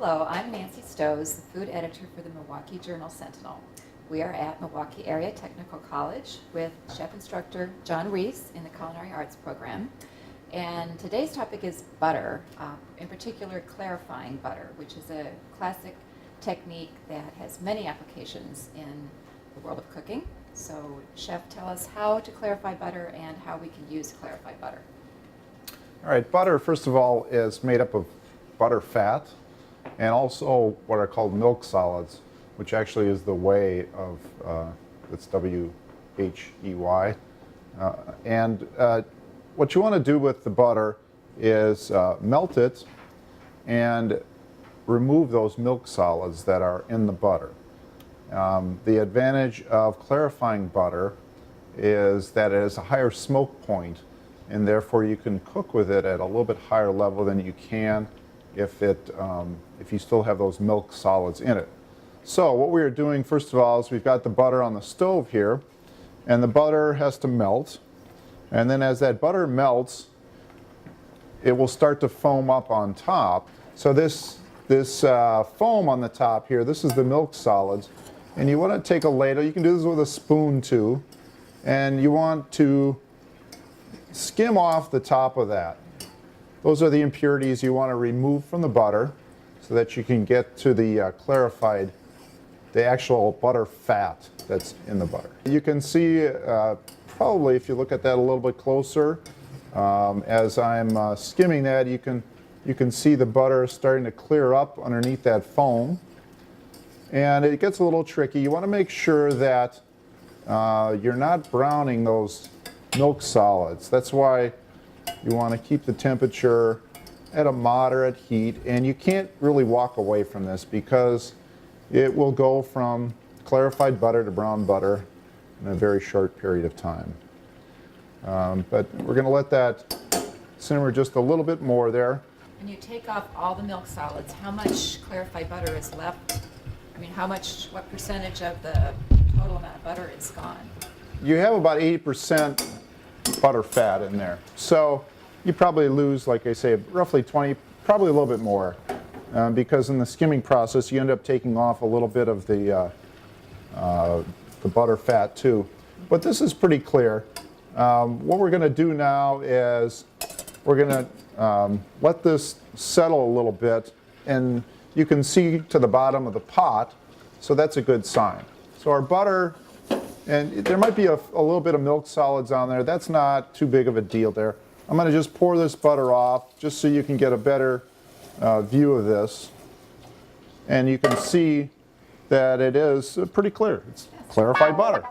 Hello, I'm Nancy Stowe, the food editor for the Milwaukee Journal-Sentinel. We are at Milwaukee Area Technical College with chef instructor John Reiss in the Culinary Arts program. And today's topic is butter, in particular clarifying butter, which is a classic technique that has many applications in the world of cooking. So, chef, tell us how to clarify butter and how we can use clarified butter. All right, butter, first of all, is made up of butter fat and also what are called milk solids, which actually is the whey of, it's W-H-E-Y. What you want to do with the butter is melt it and remove those milk solids that are in the butter. The advantage of clarifying butter is that it has a higher smoke point, and therefore you can cook with it at a little bit higher level than you can if you still have those milk solids in it. So what we are doing first of all is we've got the butter on the stove here, and the butter has to melt, and then as that butter melts it will start to foam up on top. So this foam on the top here, this is the milk solids, and you want to take a ladle, you can do this with a spoon too, and you want to skim off the top of that. Those are the impurities you want to remove from the butter so that you can get to the clarified, the actual butter fat that's in the butter. You can see probably if you look at that a little bit closer, as I'm skimming that, you can see the butter starting to clear up underneath that foam. And it gets a little tricky. You want to make sure that you're not browning those milk solids. That's why you want to keep the temperature at a moderate heat, and you can't really walk away from this because it will go from clarified butter to brown butter in a very short period of time. But we're going to let that simmer just a little bit more there. When you take off all the milk solids, how much clarified butter is left? I mean, what percentage of the total amount of butter is gone? You have about 80% butter fat in there. So you probably lose, like I say, roughly 20, probably a little bit more, because in the skimming process you end up taking off a little bit of the butter fat too. But this is pretty clear. What we're going to do now is we're going to let this settle a little bit, and you can see to the bottom of the pot, so that's a good sign. So our butter, and there might be a little bit of milk solids on there. That's not too big of a deal there. I'm going to just pour this butter off just so you can get a better view of this. And you can see that it is pretty clear. It's clarified butter.